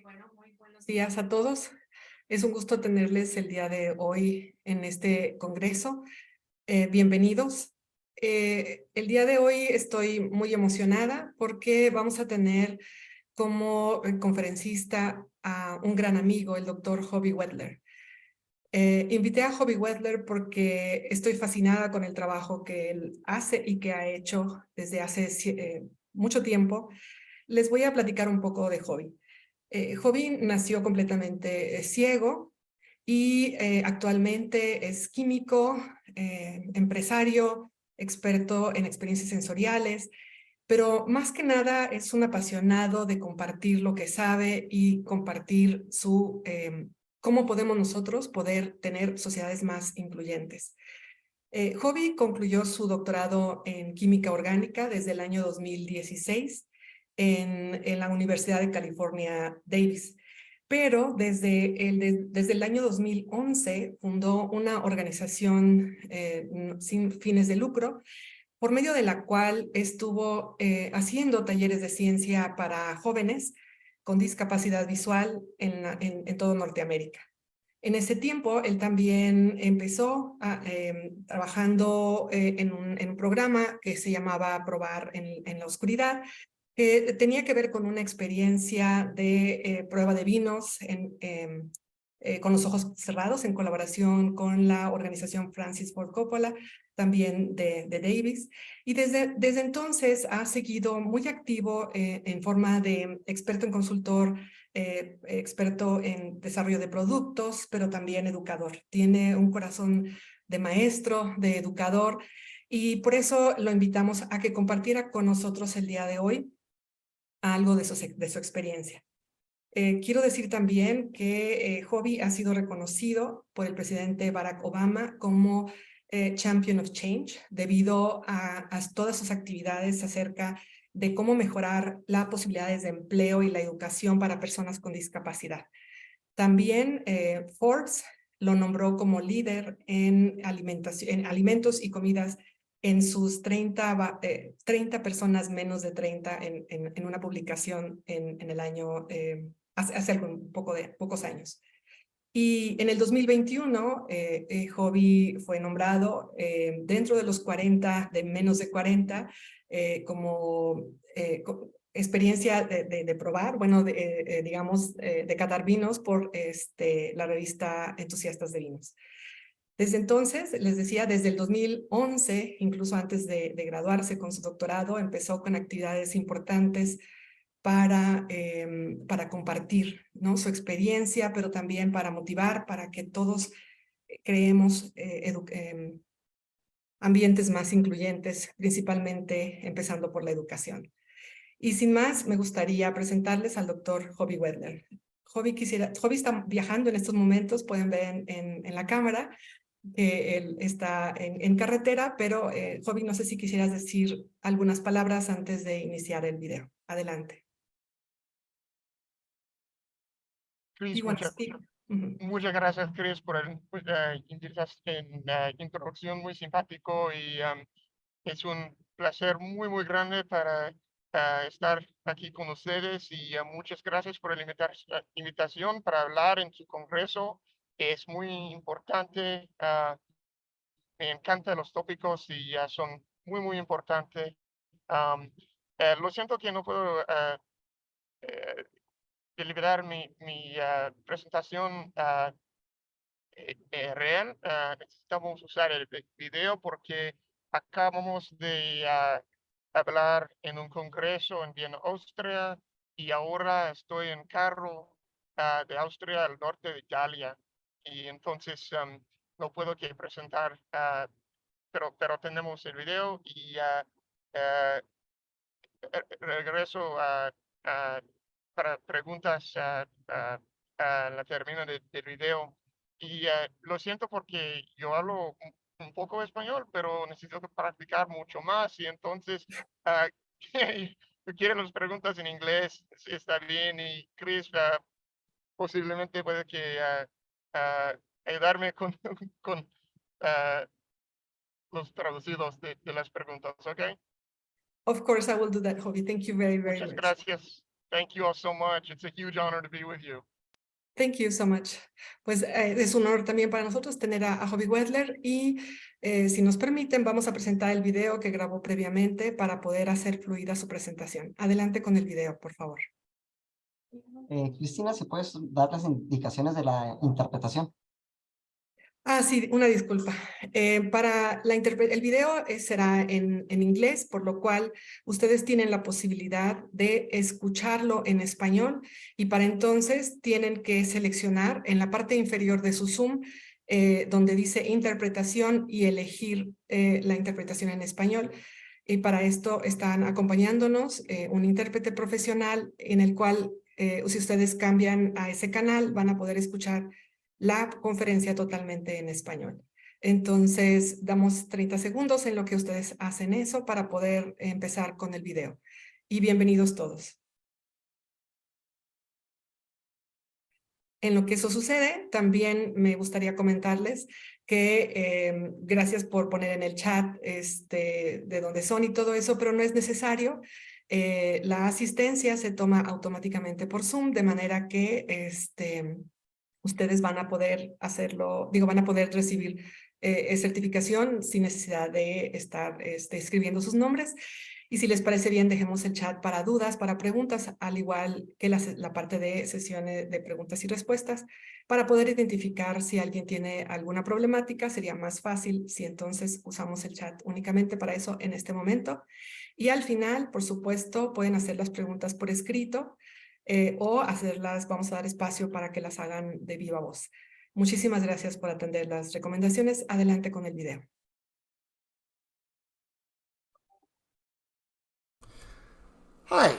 Bueno, muy buenos días a todos. Es un gusto tenerles el día de hoy en este congreso. Bienvenidos. El día de hoy estoy muy emocionada porque vamos a tener como conferencista a un gran amigo, el Dr.Hoby Wedler. Invité a Hoby Wedler porque estoy fascinada con el trabajo que él hace y que ha hecho desde hace mucho tiempo. Les voy a platicar un poco de Hoby. Hoby nació completamente ciego y actualmente es químico, empresario, experto en experiencias sensoriales, pero más que nada es un apasionado de compartir lo que sabe y compartir cómo podemos nosotros poder tener sociedades más incluyentes. Hoby concluyó su doctorado en química orgánica desde el año 2016 en la Universidad de California, Davis. Pero desde el año 2011 fundó una organización sin fines de lucro, por medio de la cual estuvo haciendo talleres de ciencia para jóvenes con discapacidad visual en todo Norteamérica. En ese tiempo, él también empezó trabajando en un programa que se llamaba Probar en la Oscuridad, que tenía que ver con una experiencia de prueba de vinos con los ojos cerrados, en colaboración con la organización Francis Ford Coppola, también de Davis. Y desde entonces ha seguido muy activo en forma de experto en consultor, experto en desarrollo de productos, pero también educador. Tiene un corazón de maestro, de educador, y por eso lo invitamos a que compartiera con nosotros el día de hoy algo de su experiencia. Quiero decir también que Hoby ha sido reconocido por el presidente Barack Obama como Champion of Change debido a todas sus actividades acerca de cómo mejorar las posibilidades de empleo y la educación para personas con discapacidad. También Forbes lo nombró como líder en alimentos y comidas en sus 30 personas menos de 30 en una publicación en el año, hace pocos años. Y en el 2021, Hoby fue nombrado dentro de los 40, de menos de 40, como experiencia de probar, bueno, digamos, de catar vinos por la revista Entusiastas de Vinos. Desde entonces, les decía, desde el 2011, incluso antes de graduarse con su doctorado, empezó con actividades importantes para compartir, ¿no?, su experiencia, pero también para motivar, para que todos creemos ambientes más incluyentes, principalmente empezando por la educación. Y sin más, me gustaría presentarles al doctor Hoby Wedler. Hoby está viajando en estos momentos, pueden ver en la cámara que él está en carretera, pero Hoby, no sé si quisieras decir algunas palabras antes de iniciar el video. Adelante. Chris, You want to speak? muchas gracias, Chris, por la introducción muy simpático y es un placer muy grande para estar aquí con ustedes y muchas gracias por la invitación para hablar en su congreso. Es muy importante, me encantan los tópicos y son muy importantes. Lo siento que no puedo eh, deliberar mi presentación real. Necesitamos usar el video porque acabamos de hablar en un congreso en Viena, Austria, y ahora estoy en carro de Austria al norte de Italia. Y entonces no puedo que presentar, pero tenemos el video y eh, regreso para preguntas a la término del video. Y lo siento porque yo hablo un poco español, pero necesito que practicar mucho más. Y entonces, ah, si quieren las preguntas en inglés, sí, está bien. Y Chris posiblemente puede que ayudarme con, con ah, los traducidos de las preguntas, ¿ok? Of course, I will do that, Hoby. Thank you very Muchas much. gracias. Thank you all so much. It's a huge honor to be with you. Thank you so much. Pues es un honor también para nosotros tener a Hoby Wedler y si nos permiten vamos a presentar el video que grabó previamente para poder hacer fluida su presentación. Adelante con el video, por favor. Cristina, si puedes dar las indicaciones de la interpretación. Sí, una disculpa. Para el video será en inglés, por lo cual ustedes tienen la posibilidad de escucharlo en español y para entonces tienen que seleccionar en la parte inferior de su Zoom donde dice interpretación y elegir la interpretación en español. Y para esto están acompañándonos un intérprete profesional en el cual si ustedes cambian a ese canal van a poder escuchar la conferencia totalmente en español. Entonces, damos 30 segundos en lo que ustedes hacen eso para poder empezar con el video. Y bienvenidos todos. En lo que eso sucede, también me gustaría comentarles que gracias por poner en el chat de dónde son y todo eso, pero no es necesario. La asistencia se toma automáticamente por Zoom, de manera que ustedes van a poder hacerlo, van a poder recibir certificación sin necesidad de estar escribiendo sus nombres. Y si les parece bien, dejemos el chat para dudas, para preguntas, al igual que la parte de sesiones de preguntas y respuestas, para poder identificar si alguien tiene alguna problemática. Sería más fácil si entonces usamos el chat únicamente para eso en este momento. Y al final, por supuesto, pueden hacer las preguntas por escrito, o vamos a dar espacio para que las hagan de viva voz. Muchísimas gracias por atender las recomendaciones. Adelante con el video. Hi,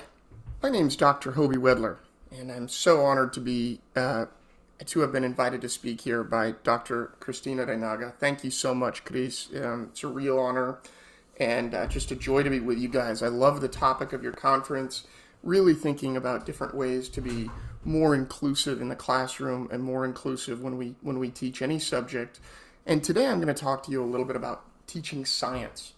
my name's Dr.Hoby Wedler, and I'm so honored to have been invited to speak here by Dr. Cristina Reinaga. Thank you so much, Chris. It's a real honor and just a joy to be with you guys. I love the topic of your conference, really thinking about different ways to be more inclusive in the classroom and more inclusive when we teach any subject. And today I'm going to talk to you a little bit about teaching science.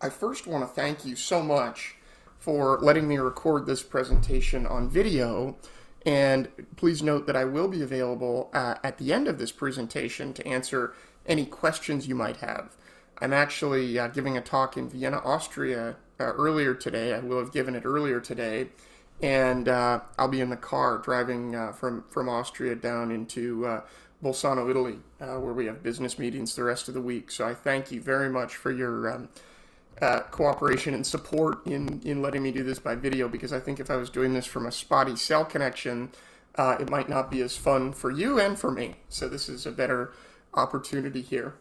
I first want to thank you so much for letting me record this presentation on video, and please note that I will be available at the end of this presentation to answer any questions you might have. I'm actually giving a talk in Vienna, Austria earlier today. I will have given it earlier today, and I'll be in the car driving from Austria down into Bolzano, Italy, where we have business meetings the rest of the week. So I thank you very much for your cooperation and support in letting me do this by video, because I think if I was doing this from a spotty cell connection, it might not be as fun for you and for me. So this is a better opportunity here.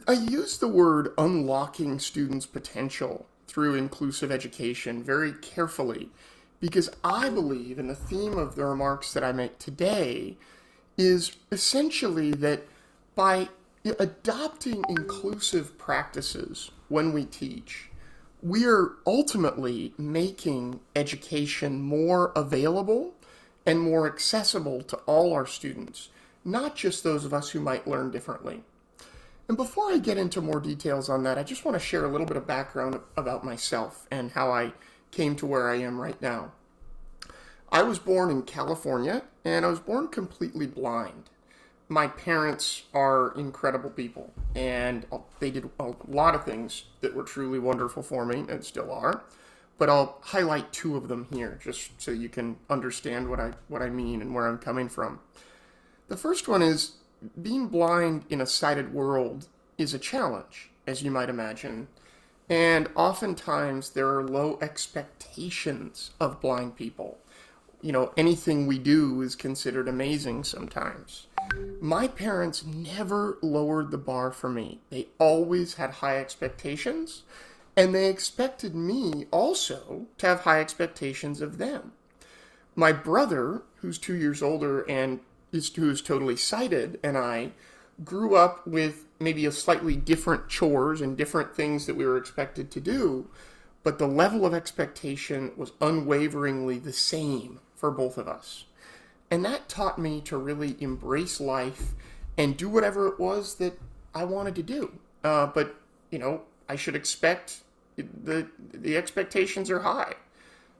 I use the word unlocking students' potential through inclusive education very carefully, because I believe, and the theme of the remarks that I make today is essentially that by adopting inclusive practices when we teach, we are ultimately making education more available and more accessible to all our students, not just those of us who might learn differently. And before I get into more details on that, I just want to share a little bit of background about myself and how I came to where I am right now. I was born in California, and I was born completely blind. My parents are incredible people, and they did a lot of things that were truly wonderful for me and still are, but I'll highlight two of them here just so you can understand what I mean and where I'm coming from. The first one is being blind in a sighted world is a challenge, as you might imagine, and oftentimes there are low expectations of blind people. You know, anything we do is considered amazing sometimes. My parents never lowered the bar for me. They always had high expectations, and they expected me also to have high expectations of them. My brother, who's 2 years older and who's totally sighted, and I grew up with maybe a slightly different chores and different things that we were expected to do, but the level of expectation was unwaveringly the same for both of us. And that taught me to really embrace life and do whatever it was that I wanted to do. But, you know, I should expect the expectations are high.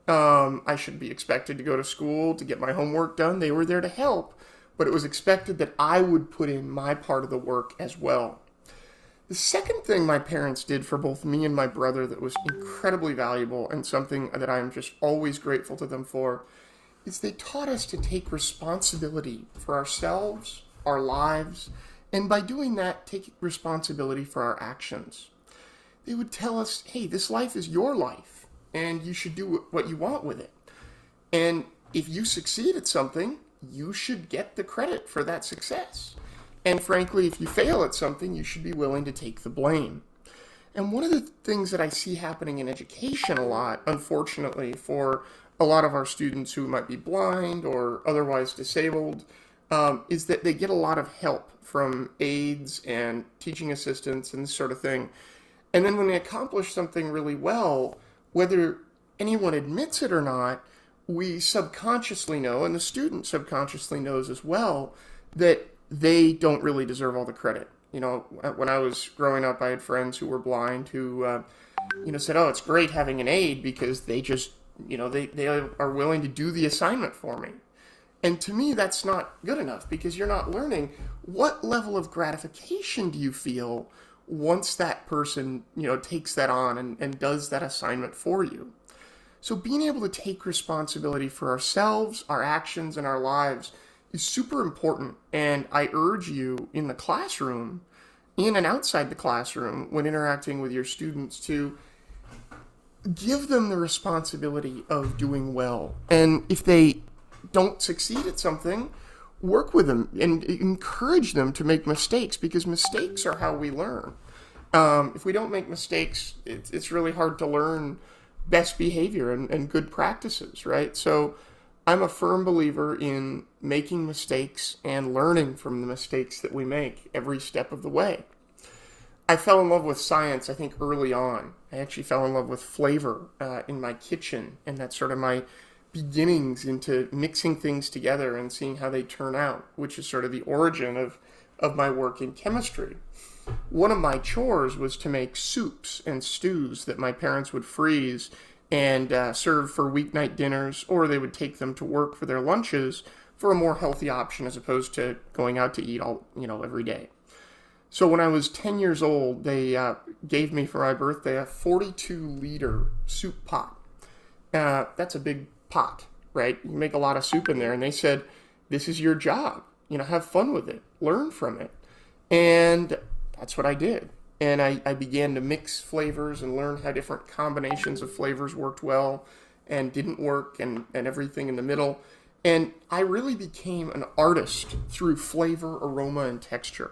I should be expected to go to school to get my homework done. They were there to help, but it was expected that I would put in my part of the work as well. The second thing my parents did for both me and my brother that was incredibly valuable and something that I'm just always grateful to them for is they taught us to take responsibility for ourselves, our lives, and by doing that, take responsibility for our actions. They would tell us, hey, this life is your life, and you should do what you want with it. And if you succeed at something, you should get the credit for that success. And frankly, if you fail at something, you should be willing to take the blame. And one of the things that I see happening in education a lot, unfortunately, for a lot of our students who might be blind or otherwise disabled, is that they get a lot of help from aides and teaching assistants and this sort of thing. And then when they accomplish something really well, whether anyone admits it or not, we subconsciously know, and the student subconsciously knows as well, that they don't really deserve all the credit. You know, when I was growing up, I had friends who were blind who, said, oh, it's great having an aide because they just, they are willing to do the assignment for me. And to me, that's not good enough because you're not learning what level of gratification do you feel once that person, takes that on and does that assignment for you. So being able to take responsibility for ourselves, our actions, and our lives is super important. And I urge you in the classroom, in and outside the classroom, when interacting with your students, to give them the responsibility of doing well. And if they don't succeed at something, work with them and encourage them to make mistakes, because mistakes are how we learn. If we don't make mistakes, it's really hard to learn best behavior and good practices, right? So I'm a firm believer in making mistakes and learning from the mistakes that we make every step of the way. I fell in love with science, I think, early on. I actually fell in love with flavor in my kitchen, and that's sort of my beginnings into mixing things together and seeing how they turn out, which is sort of the origin of my work in chemistry. One of my chores was to make soups and stews that my parents would freeze and serve for weeknight dinners, or they would take them to work for their lunches for a more healthy option as opposed to going out to eat every day. So when I was 10 years old, they gave me for my birthday a 42-liter soup pot. That's a big pot, right? You make a lot of soup in there, and they said, this is your job. Have fun with it. Learn from it. And that's what I did. And I began to mix flavors and learn how different combinations of flavors worked well and didn't work and everything in the middle. And I really became an artist through flavor, aroma, and texture.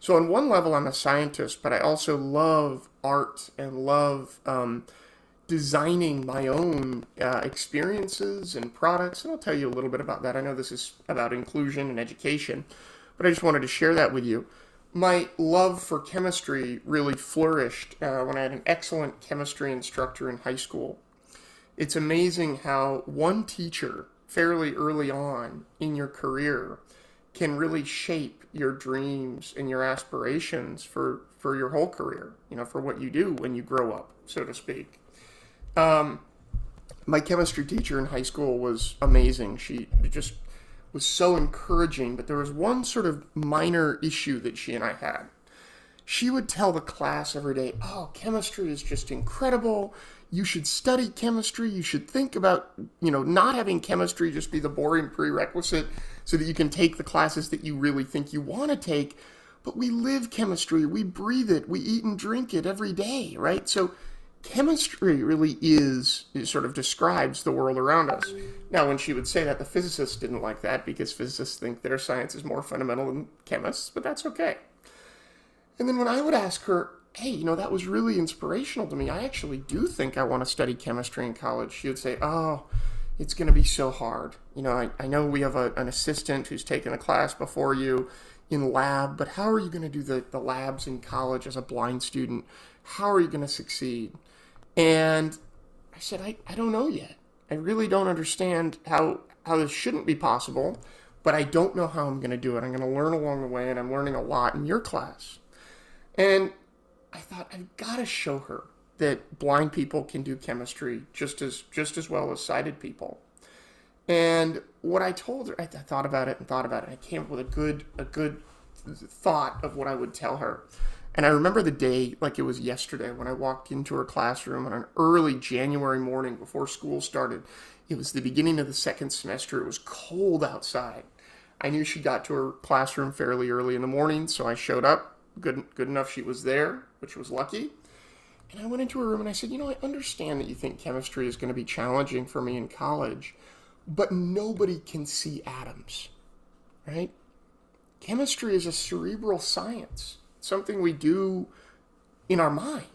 So on one level, I'm a scientist, but I also love art and love designing my own experiences and products. And I'll tell you a little bit about that. I know this is about inclusion and education, but I just wanted to share that with you. My love for chemistry really flourished when I had an excellent chemistry instructor in high school. It's amazing how one teacher fairly early on in your career can really shape your dreams and your aspirations for your whole career, for what you do when you grow up, so to speak. My chemistry teacher in high school was amazing. She just was so encouraging, but there was one sort of minor issue that she and I had. She would tell the class every day, oh, chemistry is just incredible. You should study chemistry. You should think about, not having chemistry just be the boring prerequisite so that you can take the classes that you really think you want to take. But we live chemistry. We breathe it. We eat and drink it every day, right? So chemistry really it sort of describes the world around us. Now, when she would say that, the physicists didn't like that because physicists think their science is more fundamental than chemists, but that's okay. And then when I would ask her, hey, that was really inspirational to me. I actually do think I want to study chemistry in college. She would say, oh, it's going to be so hard. I know we have an assistant who's taken a class before you in lab, but how are you going to do the labs in college as a blind student? How are you going to succeed? And I said, I don't know yet. I really don't understand how this shouldn't be possible, but I don't know how I'm going to do it. I'm going to learn along the way, and I'm learning a lot in your class. And I thought, I've got to show her that blind people can do chemistry just as well as sighted people. And what I told her, I thought about it. I came up with a good thought of what I would tell her. And I remember the day like it was yesterday when I walked into her classroom on an early January morning before school started. It was the beginning of the second semester. It was cold outside. I knew she got to her classroom fairly early in the morning, so I showed up. Good enough she was there, which was lucky. And I went into her room and I said, I understand that you think chemistry is going to be challenging for me in college, but nobody can see atoms, right? Chemistry is a cerebral science, something we do in our mind.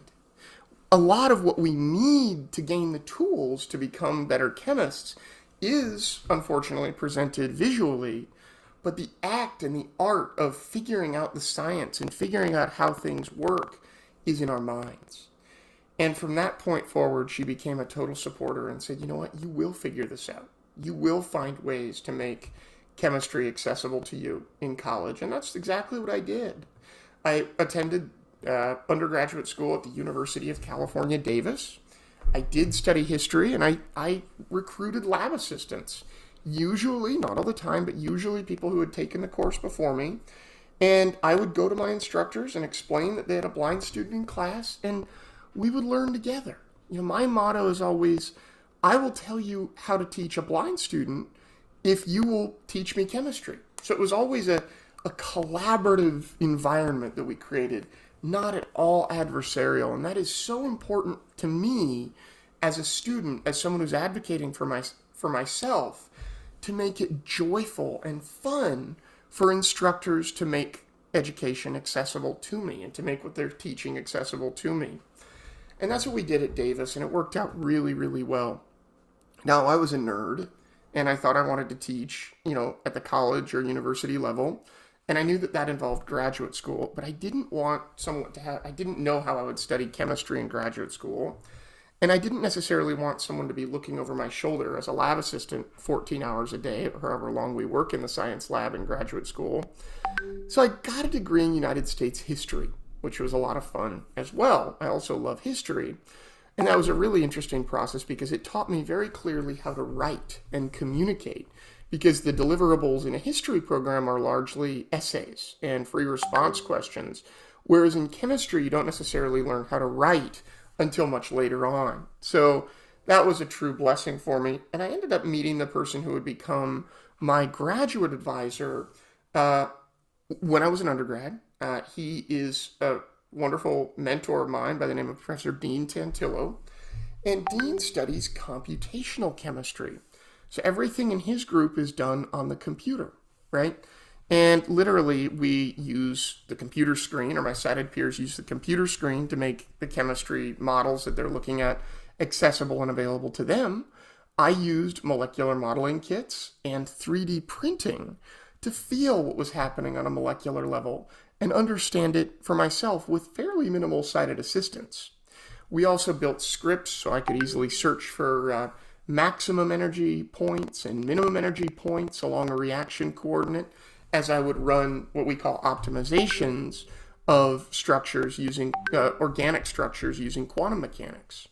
A lot of what we need to gain the tools to become better chemists is, unfortunately, presented visually, but the act and the art of figuring out the science and figuring out how things work is in our minds. And from that point forward, she became a total supporter and said, you know what, you will figure this out. You will find ways to make chemistry accessible to you in college. And that's exactly what I did. I attended undergraduate school at the University of California, Davis. I did study history, and I recruited lab assistants. Usually, not all the time, but usually people who had taken the course before me. And I would go to my instructors and explain that they had a blind student in class, and we would learn together. My motto is always, I will tell you how to teach a blind student if you will teach me chemistry. So it was always a collaborative environment that we created, not at all adversarial. And that is so important to me as a student, as someone who's advocating for myself, to make it joyful and fun for instructors to make education accessible to me and to make what they're teaching accessible to me. And that's what we did at Davis, and it worked out really, really well. Now, I was a nerd, and I thought I wanted to teach, at the college or university level, and I knew that involved graduate school, but I didn't want I didn't know how I would study chemistry in graduate school, and I didn't necessarily want someone to be looking over my shoulder as a lab assistant 14 hours a day, or however long we work in the science lab in graduate school. So I got a degree in United States history, which was a lot of fun as well. I also love history. And that was a really interesting process because it taught me very clearly how to write and communicate, because the deliverables in a history program are largely essays and free response questions, whereas in chemistry you don't necessarily learn how to write until much later on. So that was a true blessing for me. And I ended up meeting the person who would become my graduate advisor when I was an undergrad. He is a wonderful mentor of mine by the name of Professor Dean Tantillo. And Dean studies computational chemistry. So everything in his group is done on the computer, right? And literally we use the computer screen, or my sighted peers use the computer screen to make the chemistry models that they're looking at accessible and available to them. I used molecular modeling kits and 3D printing to feel what was happening on a molecular level and understand it for myself with fairly minimal sighted assistance. We also built scripts so I could easily search for maximum energy points and minimum energy points along a reaction coordinate as I would run what we call optimizations of structures using organic structures using quantum mechanics.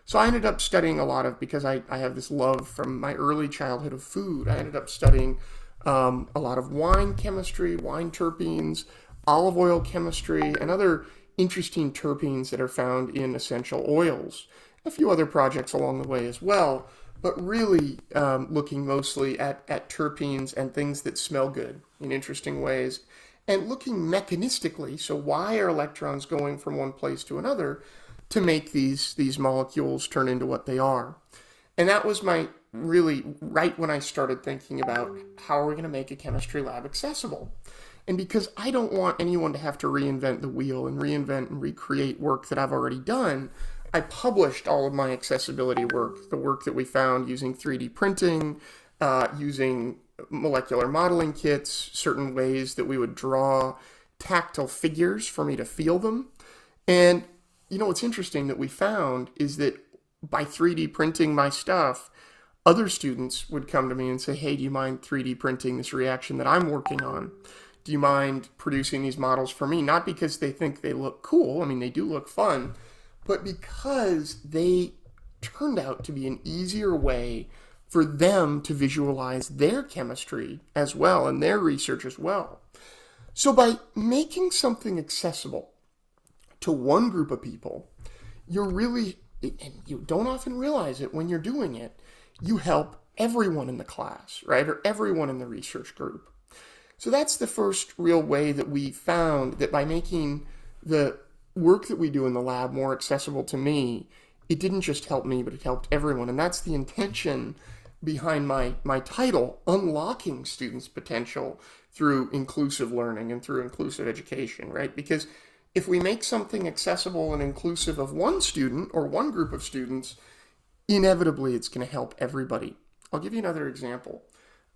So I ended up studying a lot of, because I have this love from my early childhood of food, I ended up studying a lot of wine chemistry, wine terpenes, olive oil chemistry, and other interesting terpenes that are found in essential oils. A few other projects along the way as well, but really looking mostly at terpenes and things that smell good in interesting ways, and looking mechanistically, so why are electrons going from one place to another to make these molecules turn into what they are. And that was my really right when I started thinking about how are we going to make a chemistry lab accessible. And because I don't want anyone to have to reinvent the wheel and reinvent and recreate work that I've already done, I published all of my accessibility work, the work that we found using 3D printing, using molecular modeling kits, certain ways that we would draw tactile figures for me to feel them. And what's interesting that we found is that by 3D printing my stuff, other students would come to me and say, hey, do you mind 3D printing this reaction that I'm working on? Do you mind producing these models for me? Not because they think they look cool. I mean, they do look fun, but because they turned out to be an easier way for them to visualize their chemistry as well and their research as well. So by making something accessible to one group of people, you're really, and you don't often realize it when you're doing it, you help everyone in the class, right? Or everyone in the research group. So that's the first real way that we found that by making the work that we do in the lab more accessible to me, it didn't just help me, but it helped everyone. And that's the intention behind my title, Unlocking Students' Potential through Inclusive Learning and through Inclusive Education, right? Because if we make something accessible and inclusive of one student or one group of students, inevitably it's going to help everybody. I'll give you another example.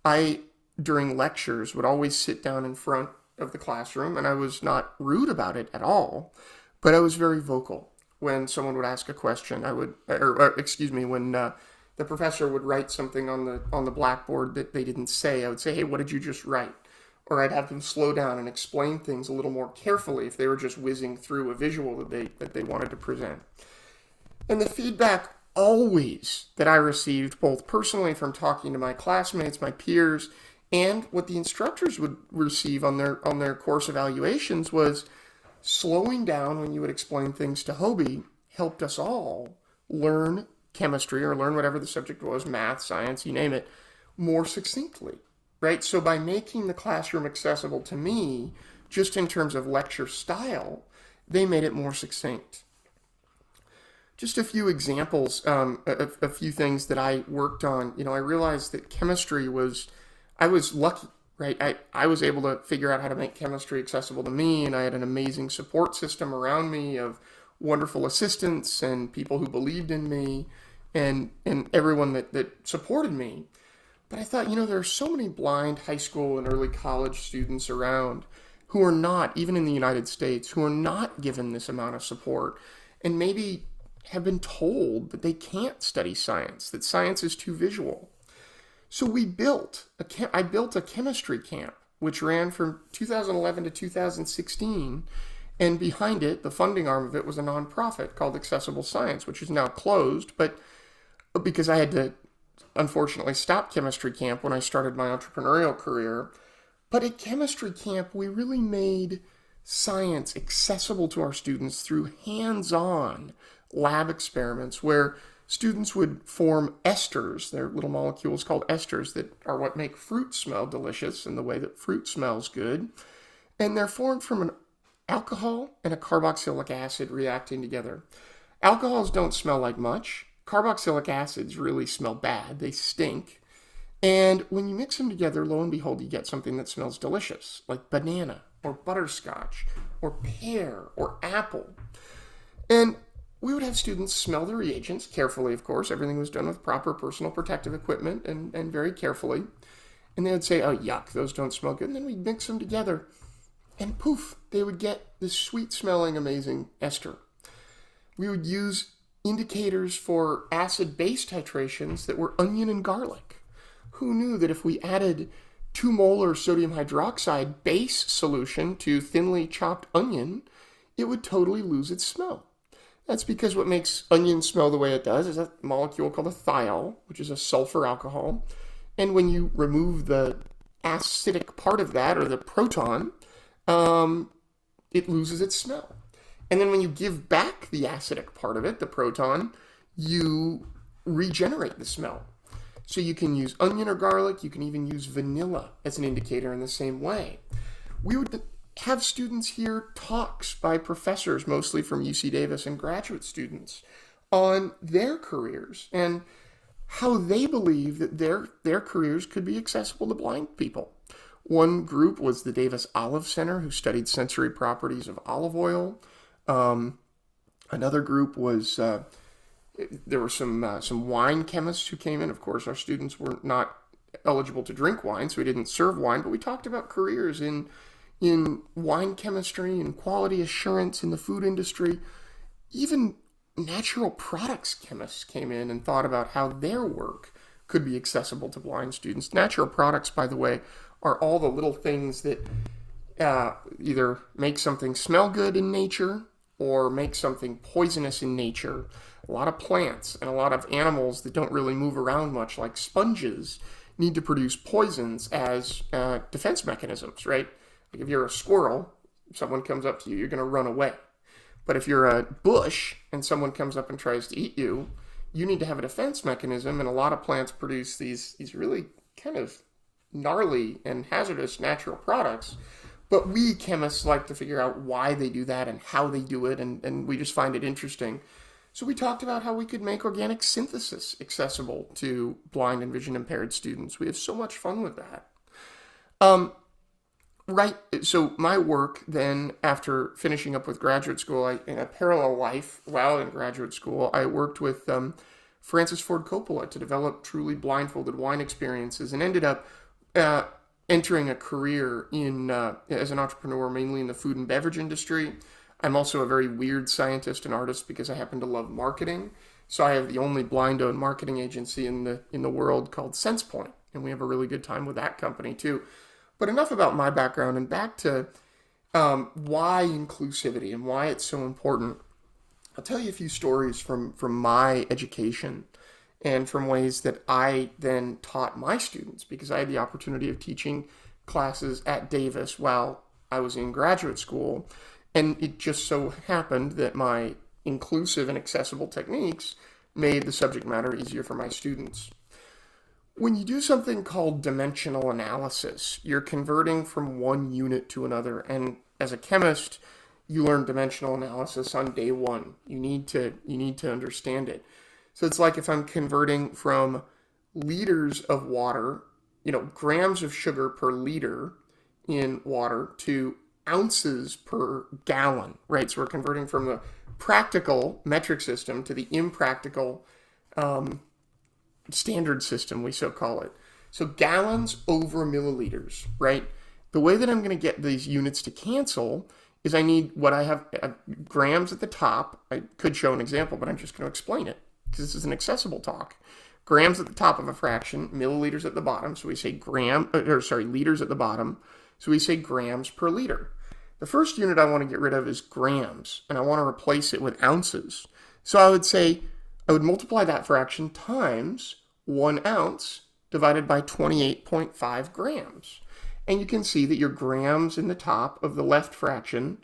I, during lectures, would always sit down in front of the classroom, and I was not rude about it at all, but I was very vocal. When someone would ask a question, when the professor would write something on the blackboard that they didn't say, I would say, hey, what did you just write? Or I'd have them slow down and explain things a little more carefully if they were just whizzing through a visual that they wanted to present. And the feedback always that I received, both personally from talking to my classmates, my peers, and what the instructors would receive on their course evaluations, was slowing down when you would explain things to Hoby helped us all learn chemistry, or learn whatever the subject was, math, science, you name it, more succinctly, right? So by making the classroom accessible to me, just in terms of lecture style, they made it more succinct. Just a few examples, a few things that I worked on. I realized that chemistry I was lucky, right? I was able to figure out how to make chemistry accessible to me, and I had an amazing support system around me of wonderful assistants and people who believed in me and everyone that supported me. But I thought, there are so many blind high school and early college students around who are not, even in the United States, who are not given this amount of support, and maybe have been told that they can't study science, that science is too visual. So I built a chemistry camp, which ran from 2011 to 2016, and behind it, the funding arm of it was a nonprofit called Accessible Science, which is now closed, but because I had to, unfortunately, stop chemistry camp when I started my entrepreneurial career. But at chemistry camp, we really made science accessible to our students through hands-on lab experiments where students would form esters. They're little molecules called esters that are what make fruit smell delicious in the way that fruit smells good. And they're formed from an alcohol and a carboxylic acid reacting together. Alcohols don't smell like much. Carboxylic acids really smell bad. They stink. And when you mix them together, lo and behold, you get something that smells delicious, like banana or butterscotch or pear or apple. And we would have students smell the reagents carefully, of course. Everything was done with proper personal protective equipment and very carefully. And they would say, oh, yuck, those don't smell good. And then we'd mix them together. And poof, they would get this sweet-smelling, amazing ester. We would use indicators for acid-base titrations that were onion and garlic. Who knew that if we added 2 molar sodium hydroxide base solution to thinly chopped onion, it would totally lose its smell? That's because what makes onion smell the way it does is a molecule called a thiol, which is a sulfur alcohol. And when you remove the acidic part of that, or the proton, it loses its smell. And then when you give back the acidic part of it, the proton, you regenerate the smell. So you can use onion or garlic. You can even use vanilla as an indicator in the same way. We would have students hear talks by professors, mostly from UC Davis, and graduate students on their careers and how they believe that their careers could be accessible to blind people. One group was the Davis Olive Center, who studied sensory properties of olive oil. Another group was, there were some wine chemists who came in. Of course, our students were not eligible to drink wine, so we didn't serve wine, but we talked about careers in wine chemistry and quality assurance in the food industry. Even natural products chemists came in and thought about how their work could be accessible to blind students. Natural products, by the way, are all the little things that either make something smell good in nature or make something poisonous in nature, a lot of plants and a lot of animals that don't really move around much, like sponges, need to produce poisons as defense mechanisms, right? Like if you're a squirrel, someone comes up to you, you're going to run away. But if you're a bush and someone comes up and tries to eat you, you need to have a defense mechanism, and a lot of plants produce these really kind of gnarly and hazardous natural products. But we chemists like to figure out why they do that and how they do it, and we just find it interesting. So we talked about how we could make organic synthesis accessible to blind and vision impaired students. We have so much fun with that. Right. So my work then, after finishing up with graduate school, in a parallel life while in graduate school, I worked with Francis Ford Coppola to develop truly blindfolded wine experiences, and ended up entering a career in as an entrepreneur, mainly in the food and beverage industry. I'm also a very weird scientist and artist because I happen to love marketing. So I have the only blind-owned marketing agency in the world called Senspoint, and we have a really good time with that company too. But enough about my background, and back to why inclusivity and why it's so important. I'll tell you a few stories from my education and from ways that I then taught my students, because I had the opportunity of teaching classes at Davis while I was in graduate school. And it just so happened that my inclusive and accessible techniques made the subject matter easier for my students. When you do something called dimensional analysis, you're converting from one unit to another. And as a chemist, you learn dimensional analysis on day one. You need to understand it. So it's like if I'm converting from liters of water, grams of sugar per liter in water, to ounces per gallon, right? So we're converting from the practical metric system to the impractical standard system, we so call it. So gallons over milliliters, right? The way that I'm going to get these units to cancel is I need what I have grams at the top. I could show an example, but I'm just going to explain it because this is an accessible talk. Grams at the top of a fraction, milliliters at the bottom. So we say liters at the bottom. So we say grams per liter. The first unit I want to get rid of is grams, and I want to replace it with ounces. So I would multiply that fraction times 1 ounce divided by 28.5 grams. And you can see that your grams in the top of the left fraction,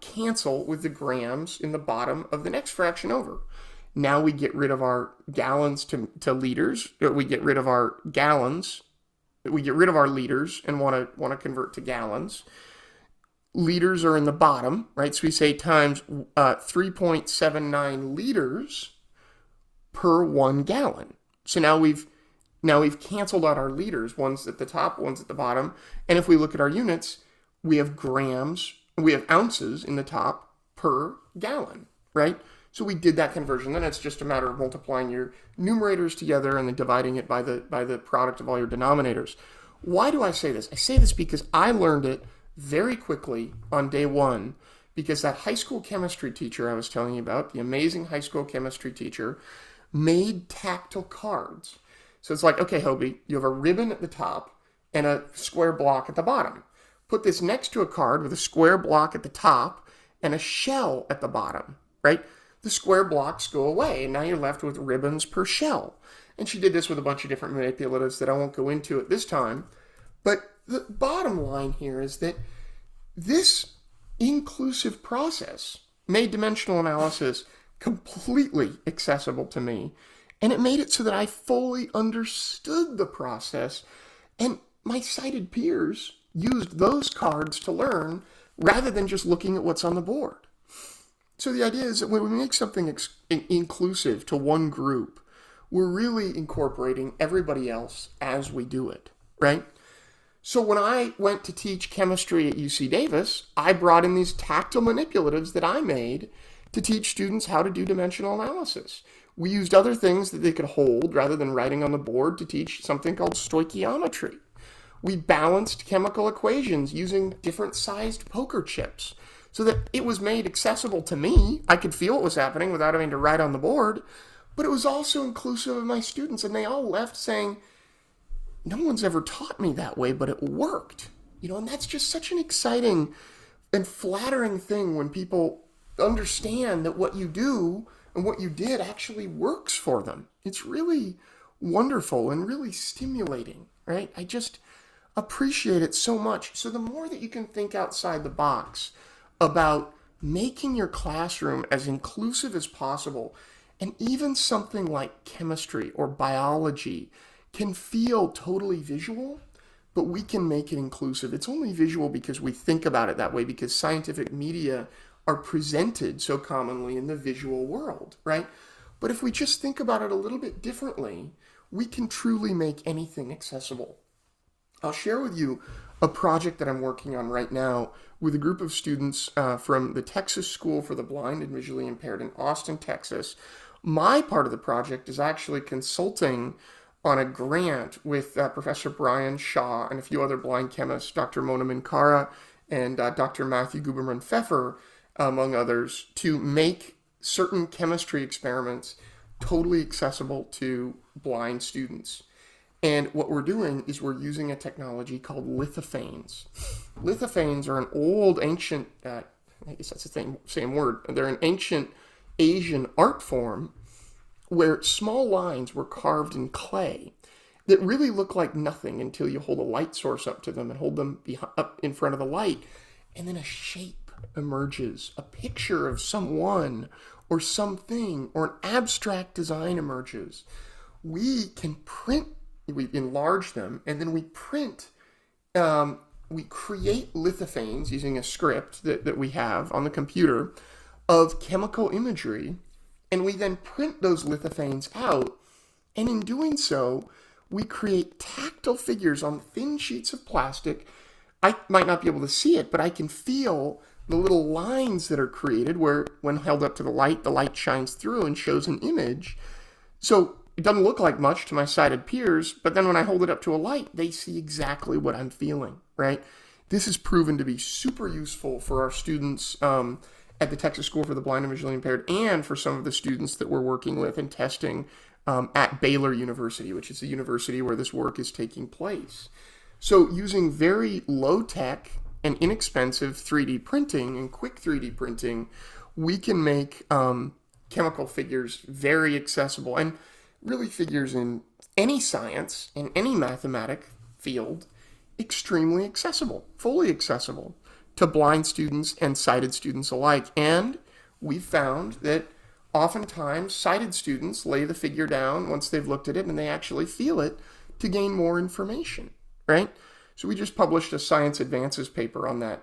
cancel with the grams in the bottom of the next fraction over. Now we get rid of our gallons to liters. We get rid of our gallons. We get rid of our liters and want to convert to gallons. Liters are in the bottom, right? So we say times 3.79 liters per 1 gallon. So now we've canceled out our liters, one's at the top, one's at the bottom. And if we look at our units, we have ounces in the top per gallon, right? So we did that conversion. Then it's just a matter of multiplying your numerators together and then dividing it by the product of all your denominators. Why do I say this? I say this because I learned it very quickly on day one, because that high school chemistry teacher I was telling you about, the amazing high school chemistry teacher, made tactile cards. So it's like, okay, Hoby, you have a ribbon at the top and a square block at the bottom. Put this next to a card with a square block at the top and a shell at the bottom, right? The square blocks go away, and now you're left with ribbons per shell. And she did this with a bunch of different manipulatives that I won't go into at this time. But the bottom line here is that this inclusive process made dimensional analysis completely accessible to me, and it made it so that I fully understood the process, and my sighted peers used those cards to learn rather than just looking at what's on the board. So the idea is that when we make something inclusive to one group, we're really incorporating everybody else as we do it, right? So when I went to teach chemistry at UC Davis, I brought in these tactile manipulatives that I made to teach students how to do dimensional analysis. We used other things that they could hold rather than writing on the board to teach something called stoichiometry. We balanced chemical equations using different sized poker chips so that it was made accessible to me. I could feel what was happening without having to write on the board, but it was also inclusive of my students, and they all left saying, no one's ever taught me that way, but it worked. And that's just such an exciting and flattering thing when people understand that what you do and what you did actually works for them. It's really wonderful and really stimulating, right? I just appreciate it so much. So the more that you can think outside the box about making your classroom as inclusive as possible, and even something like chemistry or biology can feel totally visual, but we can make it inclusive. It's only visual because we think about it that way, because scientific media are presented so commonly in the visual world, right? But if we just think about it a little bit differently, we can truly make anything accessible. I'll share with you a project that I'm working on right now with a group of students from the Texas School for the Blind and Visually Impaired in Austin, Texas. My part of the project is actually consulting on a grant with Professor Brian Shaw and a few other blind chemists, Dr. Mona Minkara and Dr. Matthew Guberman-Pfeffer, among others, to make certain chemistry experiments totally accessible to blind students. And what we're doing is we're using a technology called lithophanes. Lithophanes are an old, ancient, I guess that's the same word, they're an ancient Asian art form where small lines were carved in clay that really look like nothing until you hold a light source up to them and hold them up in front of the light, and then a shape emerges, a picture of someone or something, or an abstract design emerges. We can print, we enlarge them, and then we print, we create lithophanes using a script that we have on the computer of chemical imagery, and we then print those lithophanes out, and in doing so, we create tactile figures on thin sheets of plastic. I might not be able to see it, but I can feel the little lines that are created where, when held up to the light shines through and shows an image. So it doesn't look like much to my sighted peers, but then when I hold it up to a light, they see exactly what I'm feeling, right? This has proven to be super useful for our students at the Texas School for the Blind and Visually Impaired, and for some of the students that we're working with and testing at Baylor University, which is the university where this work is taking place. So using very low-tech and inexpensive 3D printing and quick 3D printing, we can make chemical figures very accessible, and really figures in any science, in any mathematic field, extremely accessible, fully accessible to blind students and sighted students alike. And we found that oftentimes sighted students lay the figure down once they've looked at it and they actually feel it to gain more information, right? So we just published a Science Advances paper on that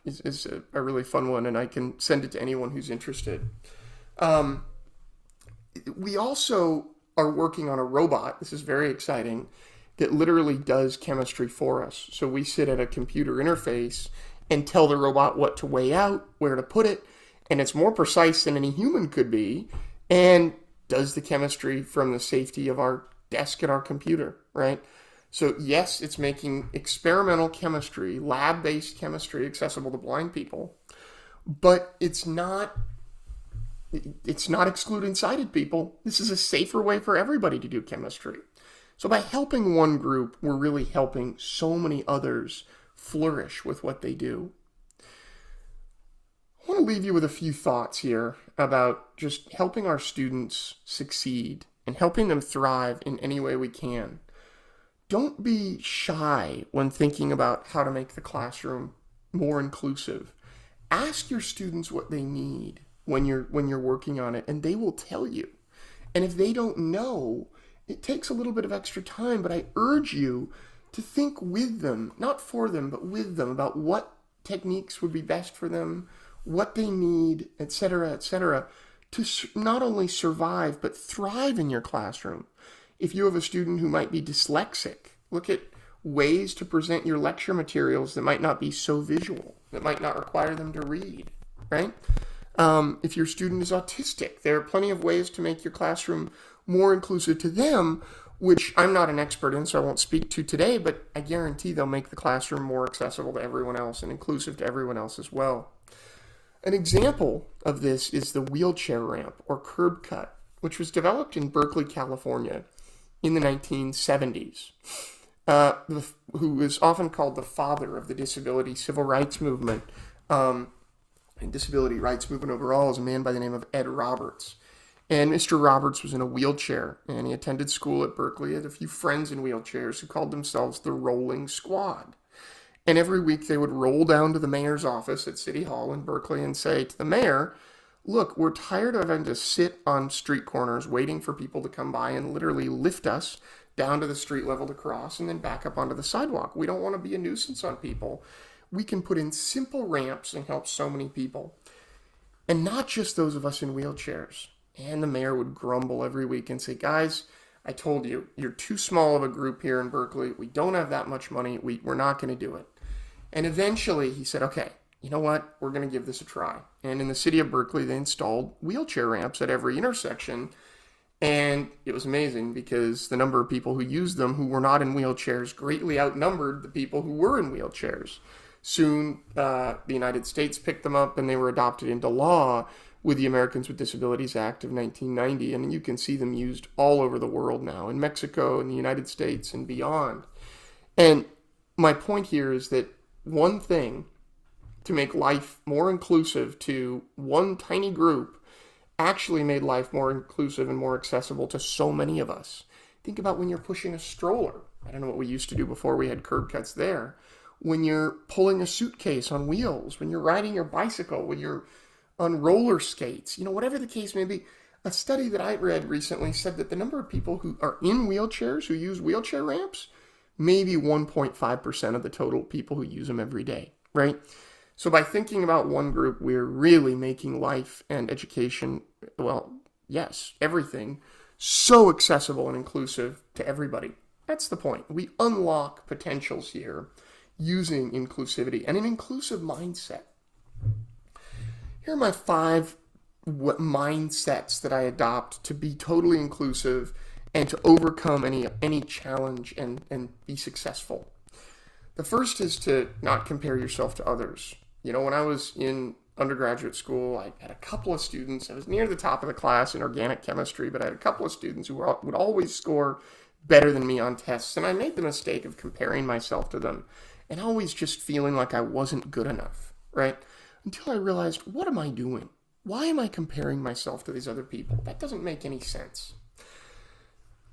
is a really fun one, and I can send it to anyone who's interested. We also are working on a robot, this is very exciting, that literally does chemistry for us. So we sit at a computer interface and tell the robot what to weigh out, where to put it, and it's more precise than any human could be, and does the chemistry from the safety of our desk at our computer, right? So yes, it's making experimental chemistry, lab-based chemistry accessible to blind people, but it's not excluding sighted people. This is a safer way for everybody to do chemistry. So by helping one group, we're really helping so many others flourish with what they do. I want to leave you with a few thoughts here about just helping our students succeed and helping them thrive in any way we can. Don't be shy when thinking about how to make the classroom more inclusive. Ask your students what they need when you're working on it, and they will tell you. And if they don't know, it takes a little bit of extra time, but I urge you to think with them, not for them, but with them, about what techniques would be best for them, what they need, etc., to not only survive, but thrive in your classroom. If you have a student who might be dyslexic, look at ways to present your lecture materials that might not be so visual, that might not require them to read, right? If your student is autistic, there are plenty of ways to make your classroom more inclusive to them, which I'm not an expert in, so I won't speak to today, but I guarantee they'll make the classroom more accessible to everyone else and inclusive to everyone else as well. An example of this is the wheelchair ramp, or curb cut, which was developed in Berkeley, California in the 1970s, who is often called the father of the disability civil rights movement. and disability rights movement overall is a man by the name of Ed Roberts. And Mr. Roberts was in a wheelchair, and he attended school at Berkeley. He had a few friends in wheelchairs who called themselves the Rolling Squad. And every week they would roll down to the mayor's office at City Hall in Berkeley and say to the mayor, look, we're tired of having to sit on street corners waiting for people to come by and literally lift us down to the street level to cross and then back up onto the sidewalk. We don't want to be a nuisance on people. We can put in simple ramps and help so many people. And not just those of us in wheelchairs. And the mayor would grumble every week and say, guys, I told you, you're too small of a group here in Berkeley. We don't have that much money. We're not going to do it. And eventually he said, okay, you know what? We're going to give this a try. And in the city of Berkeley, they installed wheelchair ramps at every intersection. And it was amazing because the number of people who used them who were not in wheelchairs greatly outnumbered the people who were in wheelchairs. Soon, the United States picked them up and they were adopted into law with the Americans with Disabilities Act of 1990. And you can see them used all over the world now, in Mexico, in the United States, and beyond. And my point here is that one thing to make life more inclusive to one tiny group actually made life more inclusive and more accessible to so many of us. Think about when you're pushing a stroller. I don't know what we used to do before we had curb cuts there. When you're pulling a suitcase on wheels, when you're riding your bicycle, when you're on roller skates, whatever the case may be. A study that I read recently said that the number of people who are in wheelchairs, who use wheelchair ramps, maybe 1.5% of the total people who use them every day, right? So by thinking about one group, we're really making life and education, well, yes, everything, so accessible and inclusive to everybody. That's the point. We unlock potentials here using inclusivity and an inclusive mindset. Here are my 5 mindsets that I adopt to be totally inclusive and to overcome any challenge and be successful. The first is to not compare yourself to others. When I was in undergraduate school, I had a couple of students. I was near the top of the class in organic chemistry, but I had a couple of students who would always score better than me on tests, and I made the mistake of comparing myself to them and always just feeling like I wasn't good enough, right? Until I realized, what am I doing? Why am I comparing myself to these other people? That doesn't make any sense.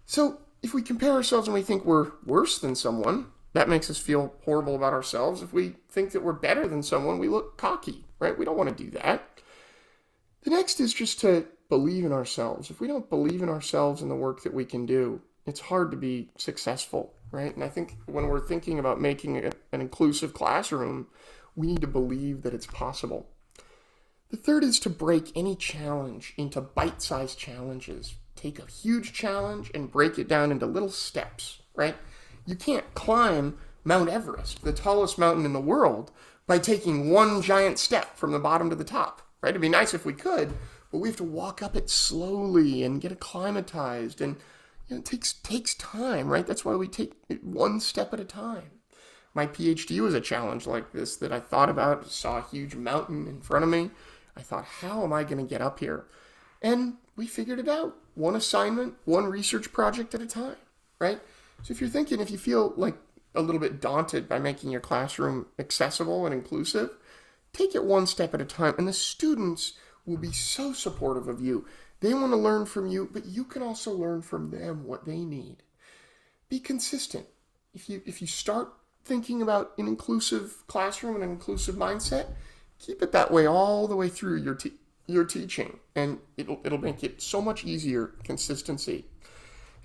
So if we compare ourselves and we think we're worse than someone, that makes us feel horrible about ourselves. If we think that we're better than someone, we look cocky, right? We don't want to do that. The next is just to believe in ourselves. If we don't believe in ourselves and the work that we can do, it's hard to be successful, right? And I think when we're thinking about making an inclusive classroom, we need to believe that it's possible. The third is to break any challenge into bite-sized challenges. Take a huge challenge and break it down into little steps, right? You can't climb Mount Everest, the tallest mountain in the world, by taking one giant step from the bottom to the top, right? It'd be nice if we could, but we have to walk up it slowly and get acclimatized, and it takes time, right? That's why we take it one step at a time. My PhD was a challenge like this that I thought about, saw a huge mountain in front of me. I thought, how am I going to get up here? And we figured it out. One assignment, one research project at a time, right? So if you feel like a little bit daunted by making your classroom accessible and inclusive, take it one step at a time. And the students will be so supportive of you. They want to learn from you, but you can also learn from them what they need. Be consistent. If you start thinking about an inclusive classroom and an inclusive mindset, keep it that way all the way through your teaching, and it'll make it so much easier. Consistency.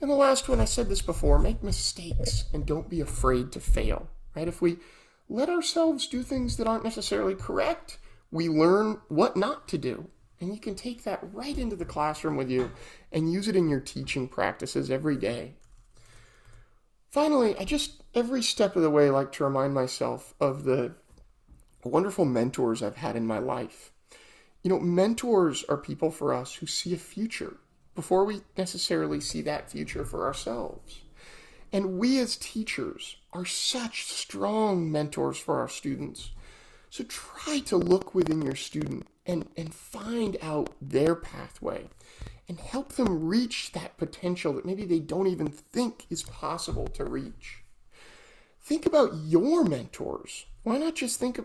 And the last one, I said this before, make mistakes and don't be afraid to fail, right? If we let ourselves do things that aren't necessarily correct, we learn what not to do. And you can take that right into the classroom with you and use it in your teaching practices every day. Finally, I just, every step of the way, like to remind myself of the wonderful mentors I've had in my life. Mentors are people for us who see a future before we necessarily see that future for ourselves. And we as teachers are such strong mentors for our students. So try to look within your student and find out their pathway and help them reach that potential that maybe they don't even think is possible to reach. Think about your mentors. Why not just think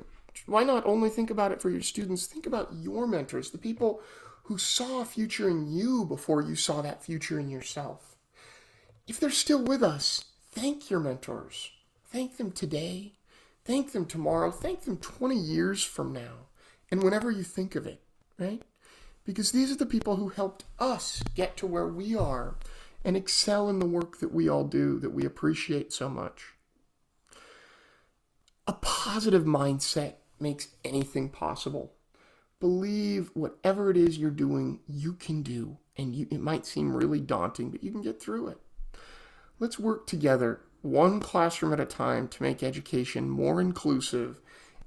why not only think about it for your students? Think about your mentors, the people who saw a future in you before you saw that future in yourself. If they're still with us, thank your mentors. Thank them today. Thank them tomorrow. Thank them 20 years from now. And whenever you think of it, right? Because these are the people who helped us get to where we are and excel in the work that we all do, that we appreciate so much. A positive mindset makes anything possible. Believe whatever it is you're doing, you can do. And it might seem really daunting, but you can get through it. Let's work together, one classroom at a time, to make education more inclusive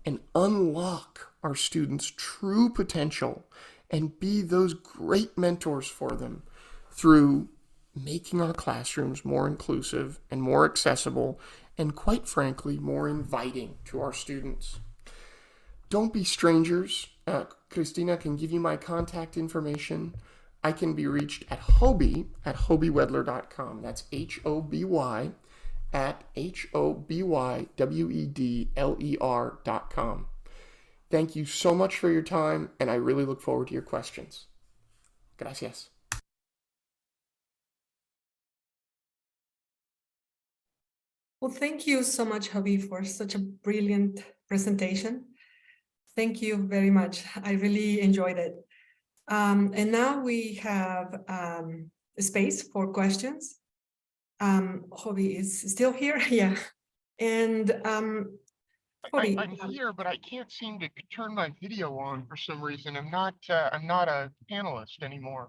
and unlock our students' true potential and be those great mentors for them through making our classrooms more inclusive and more accessible and, quite frankly, more inviting to our students. Don't be strangers. Christina can give you my contact information. I can be reached at Hoby at hobywedler.com. That's Hoby at HOBYWEDLER.com. Thank you so much for your time, and I really look forward to your questions. Gracias. Well, thank you so much, Hoby, for such a brilliant presentation. Thank you very much. I really enjoyed it. And now we have space for questions. Hoby is still here, yeah. And Hoby, I'm here, but I can't seem to turn my video on for some reason. I'm not a panelist anymore.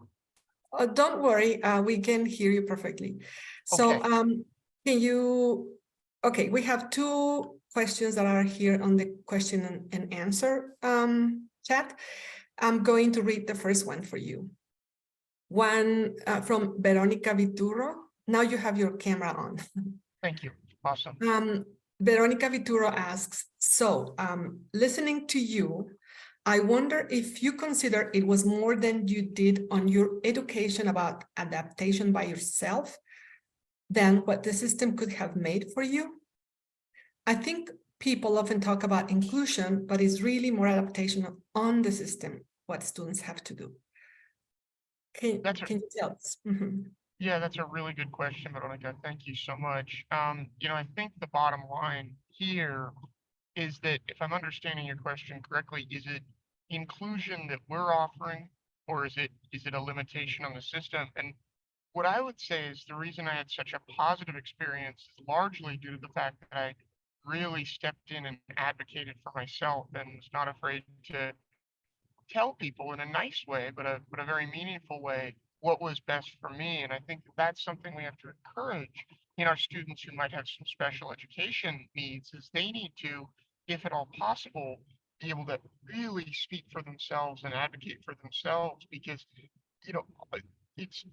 don't worry, we can hear you perfectly. So Okay. can you, okay, we have two questions that are here on the question and answer chat. I'm going to read the first one for you. One from Veronica Vituro. Now you have your camera on. Thank you. Awesome. Veronica Vituro asks, so listening to you, I wonder if you consider it was more than you did on your education about adaptation by yourself than what the system could have made for you. I think people often talk about inclusion, but it's really more adaptation on the system, what students have to do. Can you tell us? Mm-hmm. Yeah, that's a really good question, Veronica. Thank you so much. I think the bottom line here is that, if I'm understanding your question correctly, is it inclusion that we're offering, or is it a limitation on the system? And what I would say is the reason I had such a positive experience is largely due to the fact that I really stepped in and advocated for myself and was not afraid to tell people in a nice way, but a very meaningful way, what was best for me. And I think that that's something we have to encourage in our students who might have some special education needs, is they need to, if at all possible, be able to really speak for themselves and advocate for themselves, because, it's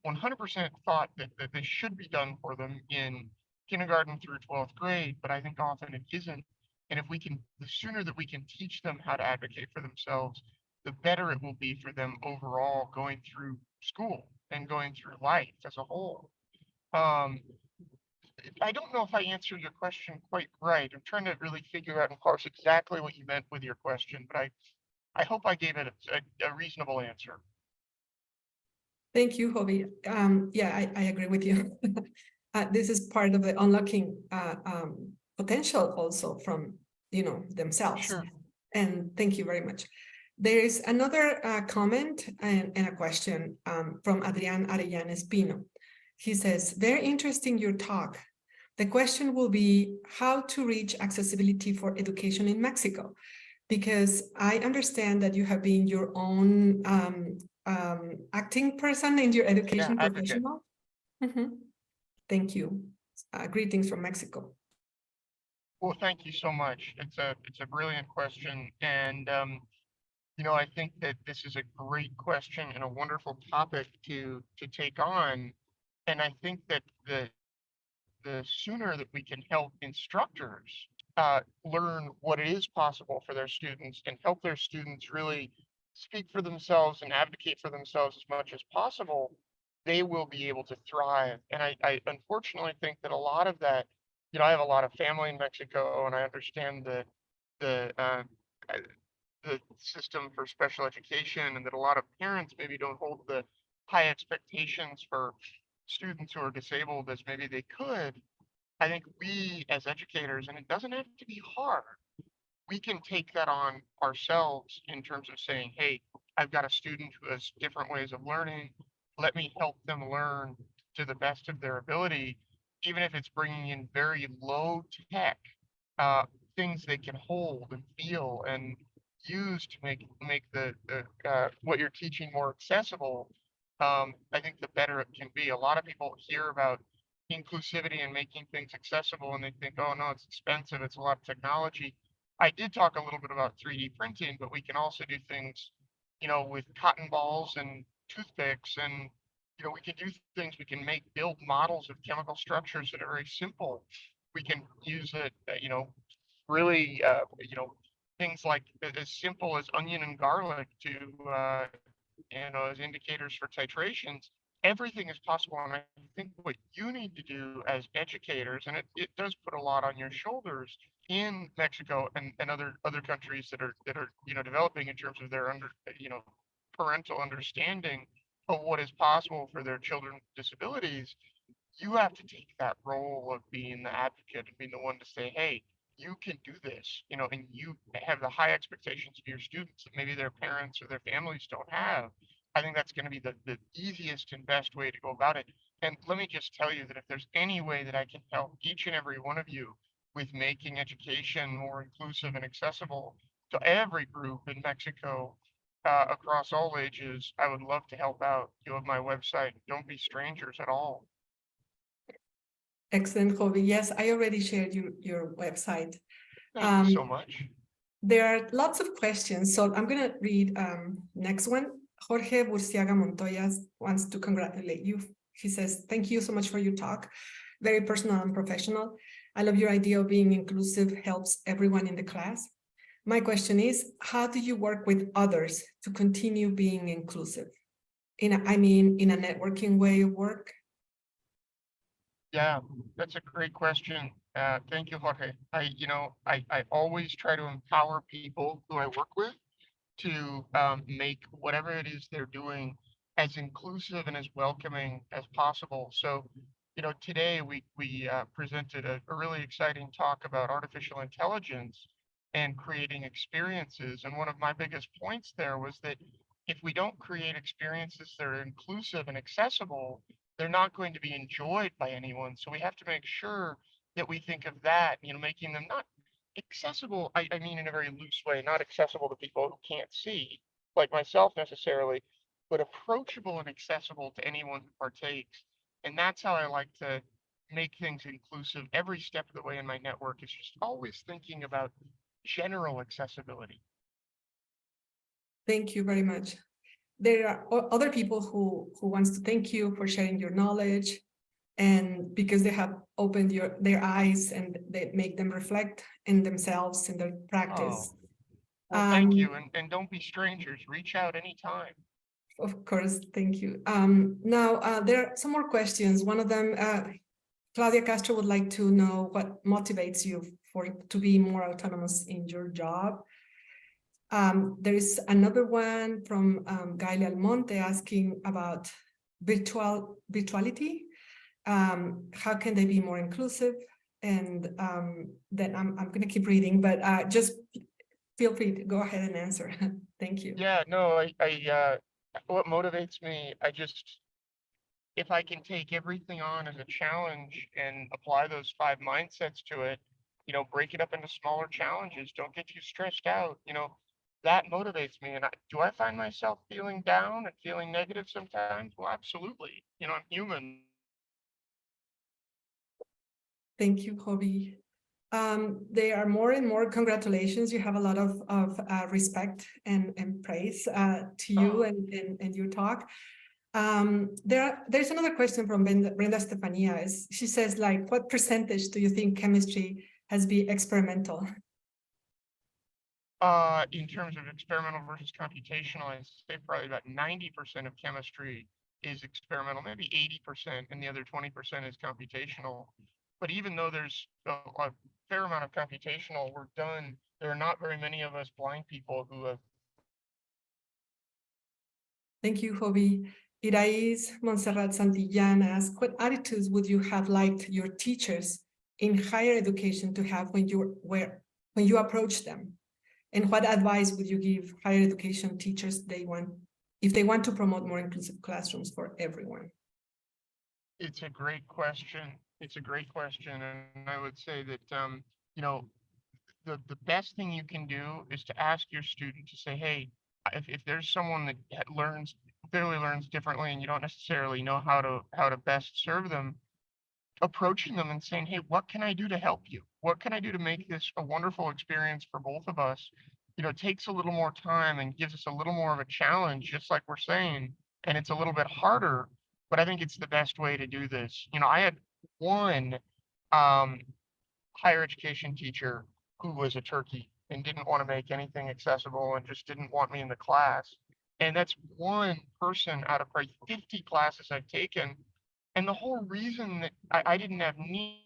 100% thought that this should be done for them in kindergarten through 12th grade, but I think often it isn't. And if we can, the sooner that we can teach them how to advocate for themselves, the better it will be for them overall going through school and going through life as a whole. I don't know if I answered your question quite right. I'm trying to really figure out and parse exactly what you meant with your question, but I hope I gave it a reasonable answer. Thank you, Hoby. Yeah, I agree with you. This is part of the unlocking potential also from, themselves. Sure. And thank you very much. There is another comment and a question from Adrián Arellán Espino. He says, very interesting your talk. The question will be how to reach accessibility for education in Mexico, because I understand that you have been your own acting person in your education professional. Mm-hmm. Thank you. Greetings from Mexico. Well, thank you so much. It's a brilliant question, and I think that this is a great question and a wonderful topic to take on. And I think that the sooner that we can help instructors learn what is possible for their students and help their students really speak for themselves and advocate for themselves as much as possible, they will be able to thrive. And I unfortunately think that a lot of that, I have a lot of family in Mexico, and I understand the uh, the system for special education, and that a lot of parents maybe don't hold the high expectations for students who are disabled as maybe they could. I think we as educators, and it doesn't have to be hard, we can take that on ourselves in terms of saying, hey, I've got a student who has different ways of learning. Let me help them learn to the best of their ability, even if it's bringing in very low tech uh, things they can hold and feel and use to make the what you're teaching more accessible. I think the better it can be. A lot of people hear about inclusivity and making things accessible, and they think, oh no, it's expensive, it's a lot of technology. I did talk a little bit about 3D printing, but we can also do things, with cotton balls and toothpicks, and we can do things. We can build models of chemical structures that are very simple. We can use it, really, things like as simple as onion and garlic to, as indicators for titrations. Everything is possible, and I think what you need to do as educators, and it does put a lot on your shoulders in Mexico and other countries that are developing in terms of their parental understanding of what is possible for their children with disabilities. You have to take that role of being the advocate and being the one to say, hey, you can do this, and you have the high expectations of your students that maybe their parents or their families don't have. I think that's going to be the easiest and best way to go about it. And let me just tell you that if there's any way that I can help each and every one of you with making education more inclusive and accessible to every group in Mexico, across all ages, I would love to help out. You have my website. Don't be strangers at all. Excellent, Hoby. Yes, I already shared your website. Thank you so much. There are lots of questions, so I'm going to read next one. Jorge Burciaga Montoya wants to congratulate you. He says, thank you so much for your talk. Very personal and professional. I love your idea of being inclusive, helps everyone in the class. My question is, how do you work with others to continue being inclusive? In a networking way of work? Yeah, that's a great question. Thank you, Jorge. I always try to empower people who I work with to make whatever it is they're doing as inclusive and as welcoming as possible. So, today we presented a really exciting talk about artificial intelligence and creating experiences. And one of my biggest points there was that if we don't create experiences that are inclusive and accessible, they're not going to be enjoyed by anyone. So we have to make sure that we think of that, making them not accessible. I mean, in a very loose way, not accessible to people who can't see, like myself necessarily, but approachable and accessible to anyone who partakes. And that's how I like to make things inclusive every step of the way in my network. Is just always thinking about general accessibility. Thank you very much. There are other people who wants to thank you for sharing your knowledge, and because they have opened their eyes and they make them reflect in themselves in their practice. Oh, well, thank you, and don't be strangers. Reach out anytime. Of course, thank you. Now, there are some more questions. One of them, Claudia Castro would like to know what motivates you to be more autonomous in your job. There is another one from Gaile Almonte asking about virtuality. How can they be more inclusive? And then I'm going to keep reading, but just feel free to go ahead and answer. Thank you. Yeah, no, I what motivates me, if I can take everything on as a challenge and apply those 5 mindsets to it, break it up into smaller challenges, don't get too stressed out, that motivates me. And do I find myself feeling down and feeling negative sometimes? Well, absolutely. I'm human. Thank you, Hoby. There are more and more congratulations. You have a lot of respect and praise to you and your talk. There's another question from Brenda Stefania. She says, like, what percentage do you think chemistry has been experimental? In terms of experimental versus computational, I'd say probably about 90% of chemistry is experimental, maybe 80%, and the other 20% is computational. But even though there's a fair amount of computational work done, there are not very many of us blind people who have. Thank you, Hoby. Irais Montserrat Santillán asks, what attitudes would you have liked your teachers in higher education to have when you approach them? And what advice would you give higher education teachers if they want to promote more inclusive classrooms for everyone? It's a great question. It's a great question. And I would say that, you know, the best thing you can do is to ask your student to say, hey, if there's someone that clearly learns differently and you don't necessarily know how to best serve them, approaching them and saying, hey, what can I do to help you? What can I do to make this a wonderful experience for both of us? It takes a little more time and gives us a little more of a challenge, just like we're saying, and it's a little bit harder, but I think it's the best way to do this. I had one higher education teacher who was a turkey and didn't want to make anything accessible and just didn't want me in the class. And that's one person out of probably 50 classes I've taken. And the whole reason that I didn't have nearly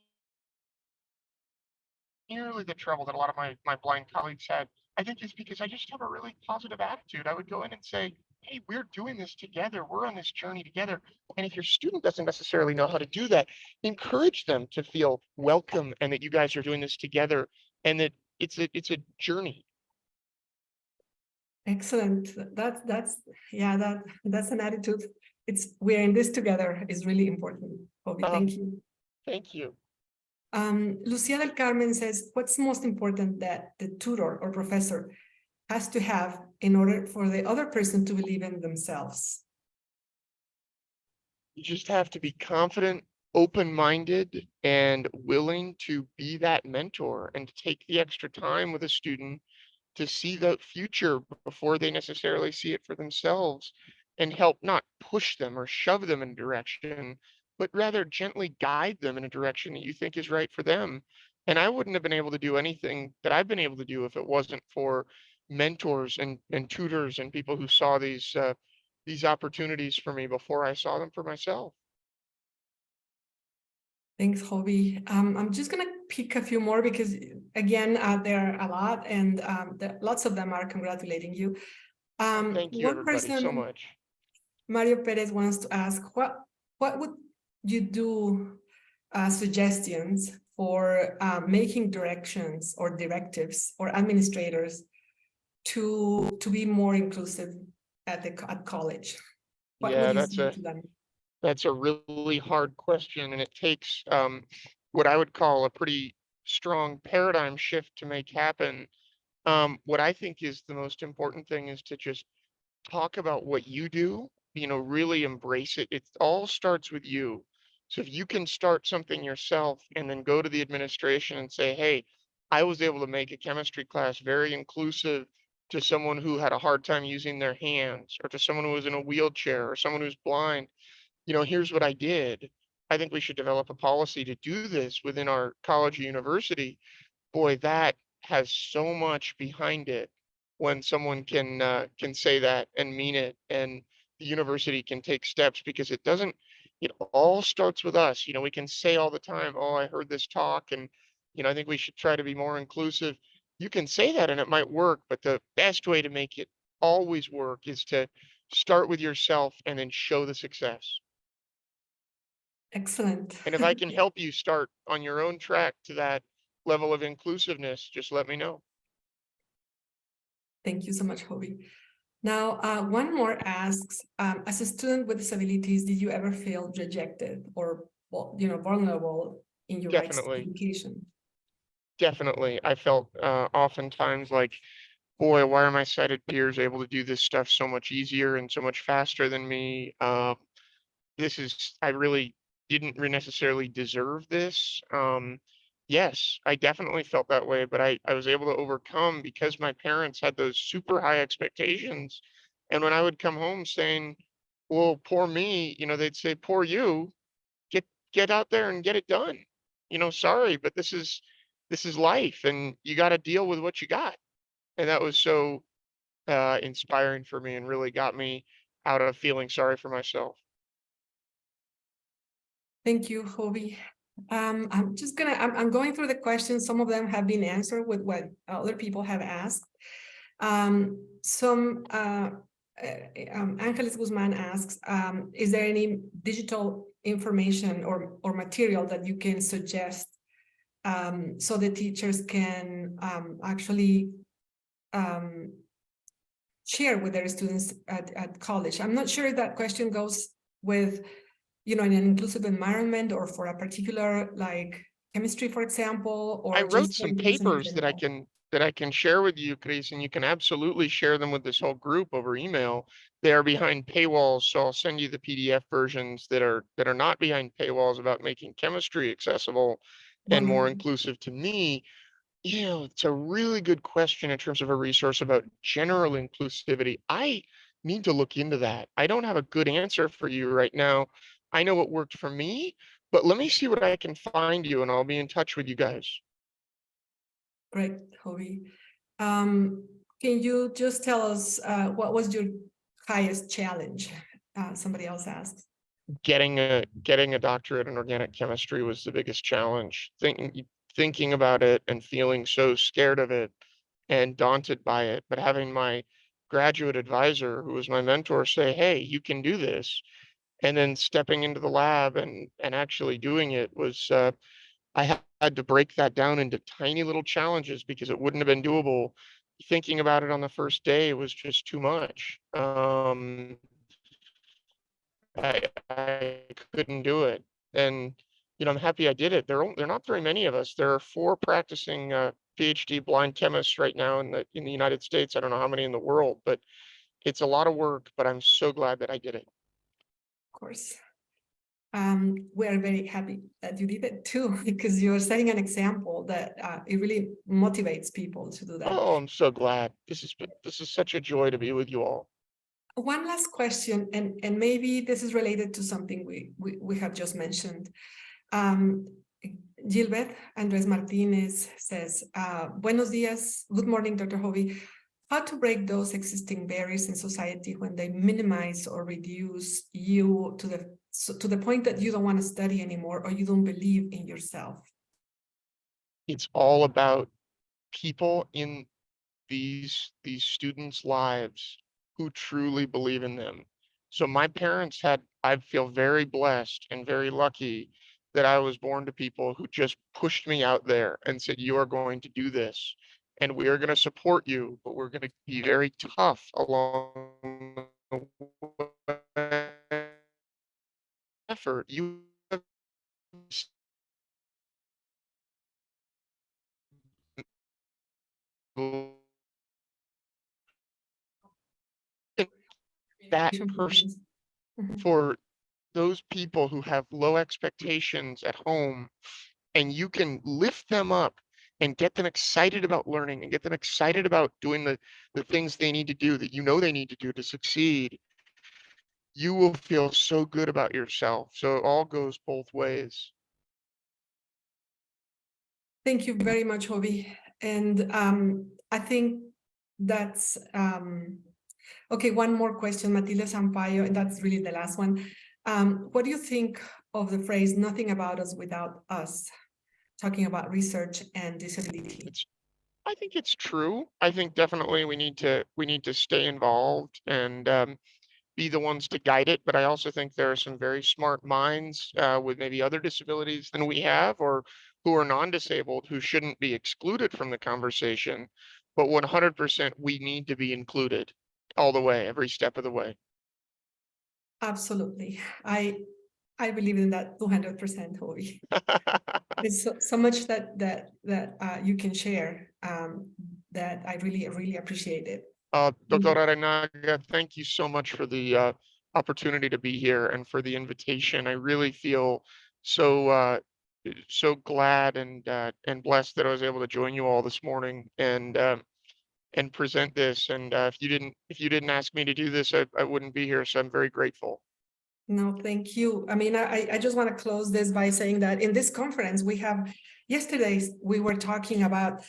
the trouble that a lot of my blind colleagues had, I think is because I just have a really positive attitude. I would go in and say, hey, we're doing this together. We're on this journey together. And if your student doesn't necessarily know how to do that, encourage them to feel welcome and that you guys are doing this together and that it's a journey. Excellent. That's an attitude. We're in this together is really important. Hoby, thank you. Thank you. Lucia del Carmen says, what's most important that the tutor or professor has to have in order for the other person to believe in themselves? You just have to be confident, open-minded, and willing to be that mentor and to take the extra time with a student to see the future before they necessarily see it for themselves and help not push them or shove them in a direction, but rather gently guide them in a direction that you think is right for them. And I wouldn't have been able to do anything that I've been able to do if it wasn't for mentors and tutors and people who saw these opportunities for me before I saw them for myself. Thanks, Hoby. I'm just going to pick a few more because, again, there are a lot and lots of them are congratulating you. Thank you, One everybody, so person, much. Mario Perez, wants to ask, what would you do suggestions for making directions or directives or administrators to be more inclusive at college? What would Yeah, you say to them? that's a really hard question, and it takes what I would call a pretty strong paradigm shift to make happen. What I think is the most important thing is to just talk about what you do, really embrace it. It all starts with you. So if you can start something yourself and then go to the administration and say, hey, I was able to make a chemistry class very inclusive to someone who had a hard time using their hands, or to someone who was in a wheelchair, or someone who's blind, here's what I did. I think we should develop a policy to do this within our college or university. Boy, that has so much behind it when someone can say that and mean it, and the university can take steps, because it all starts with us. We can say all the time, oh, I heard this talk, and I think we should try to be more inclusive. You can say that and it might work, but the best way to make it always work is to start with yourself and then show the success. Excellent. And if I can help you start on your own track to that level of inclusiveness, just let me know. Thank you so much, Hoby. Now, one more asks, as a student with disabilities, did you ever feel rejected or, vulnerable in your rights to education? Definitely. I felt oftentimes like, boy, why are my sighted peers able to do this stuff so much easier and so much faster than me? I really didn't necessarily deserve this. Yes, I definitely felt that way, but I was able to overcome because my parents had those super high expectations. And when I would come home saying, well, poor me, they'd say, poor you, get out there and get it done. Sorry, but this is life, and you got to deal with what you got. And that was so inspiring for me and really got me out of feeling sorry for myself. Thank you, Hoby. I'm just gonna, I'm going through the questions. Some of them have been answered with what other people have asked. Angeles Guzman asks, is there any digital information or material that you can suggest so the teachers can actually share with their students at college? I'm not sure if that question goes with, you know, in an inclusive environment or for a particular, like chemistry, for example, or I wrote just some use in papers general. that I can share with you, Chris, and you can absolutely share them with this whole group over email. They are behind paywalls, so I'll send you the PDF versions that are not behind paywalls about making chemistry accessible and more Wonderful. inclusive to me. You know, it's a really good question in terms of a resource about general inclusivity. I need to look into that. I don't have a good answer for you right now. I know what worked for me, but let me see what I can find you and I'll be in touch with you guys. Great, Hoby. Can you just tell us what was your highest challenge? Somebody else asked. Getting a doctorate in organic chemistry was the biggest challenge. Thinking about it and feeling so scared of it and daunted by it, but having my graduate advisor, who was my mentor, say, "Hey, you can do this," and then stepping into the lab and actually doing it was I had to break that down into tiny little challenges because it wouldn't have been doable. Thinking about it on the first day was just too much. I couldn't do it. And, you know, I'm happy I did it. There are not very many of us. There are 4 practicing PhD blind chemists right now in the United States. I don't know how many in the world, but it's a lot of work, but I'm so glad that I did it. Of course. We are very happy that you did it too, because you're setting an example that it really motivates people to do that. Oh, I'm so glad. This is such a joy to be with you all. One last question, and maybe this is related to something we have just mentioned. Gilbert Andres Martinez says, buenos dias, good morning, Dr. Hoby. How to break those existing barriers in society when they minimize or reduce you to the point that you don't want to study anymore or you don't believe in yourself? It's all about people in these students' lives who truly believe in them. So my parents I feel very blessed and very lucky that I was born to people who just pushed me out there and said, "You are going to do this and we are going to support you, but we're going to be very tough along the way." Effort. You have that person for those people who have low expectations at home, and you can lift them up and get them excited about learning and get them excited about doing the things they need to do that you know they need to do to succeed, you will feel so good about yourself. So it all goes both ways. Thank you very much, Hoby. And I think that's okay. One more question, Matilde Sampaio, and that's really the last one. What do you think of the phrase "nothing about us without us," talking about research and disability? I think it's true. I think definitely we need to stay involved and be the ones to guide it. But I also think there are some very smart minds with maybe other disabilities than we have, or who are non-disabled, who shouldn't be excluded from the conversation. But 100% we need to be included all the way, every step of the way. Absolutely. I believe in that 200%, Hoby. There's so much that you can share that I really appreciate it. Dr. Arenaga, thank you so much for the opportunity to be here and for the invitation. I really feel so glad and blessed that I was able to join you all this morning and present this. And if you didn't ask me to do this, I wouldn't be here. So I'm very grateful. No, thank you. I mean, I just want to close this by saying that in this conference yesterday we were talking about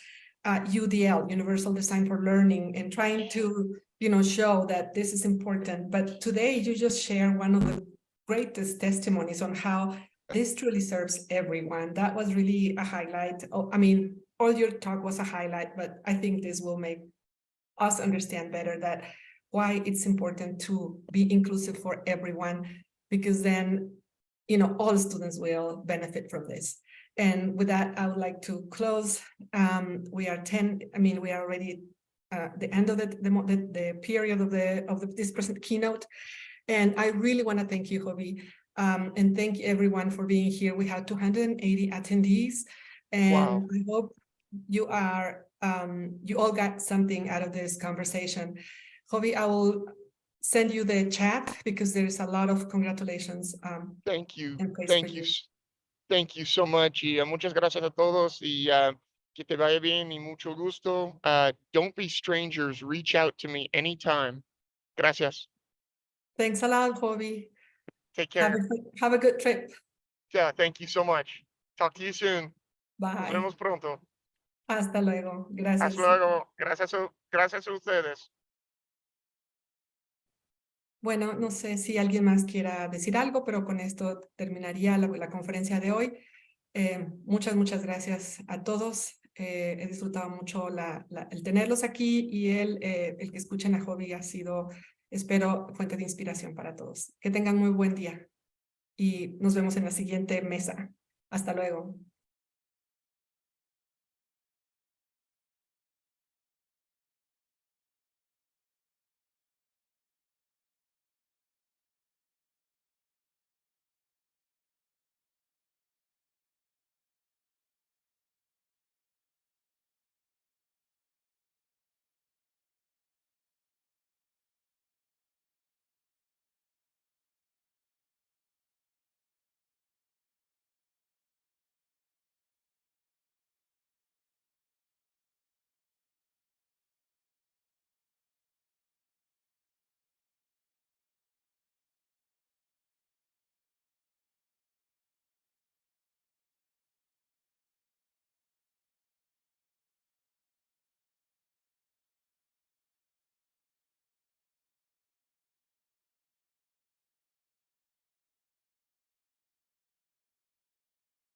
UDL, Universal Design for Learning, and trying to, show that this is important. But today you just share one of the greatest testimonies on how this truly serves everyone. That was really a highlight. Oh, I mean, all your talk was a highlight, but I think this will make us understand better that why it's important to be inclusive for everyone, because then, you know, all students will benefit from this. And with that, I would like to close. We are already the end of the period of this present keynote. And I really want to thank you, Hoby, and thank everyone for being here. We had 280 attendees, and Wow. I hope you all got something out of this conversation. Hoby, I will send you the chat because there's a lot of congratulations. Thank you. and praise Thank for you. Thank you so much. Y muchas gracias a todos y que te vaya bien y mucho gusto. Don't be strangers. Reach out to me anytime. Gracias. Thanks a lot, Hoby. Take Have care. a good trip. Yeah, thank you so much. Talk to you soon. Nos Bye. vemos pronto. Hasta luego. Gracias. Hasta luego. Gracias a ustedes. Bueno, no sé si alguien más quiera decir algo, pero con esto terminaría la conferencia de hoy. Muchas gracias a todos. He disfrutado mucho el tenerlos aquí y el que escuchen a Hoby ha sido, espero, fuente de inspiración para todos. Que tengan muy buen día y nos vemos en la siguiente mesa. Hasta luego.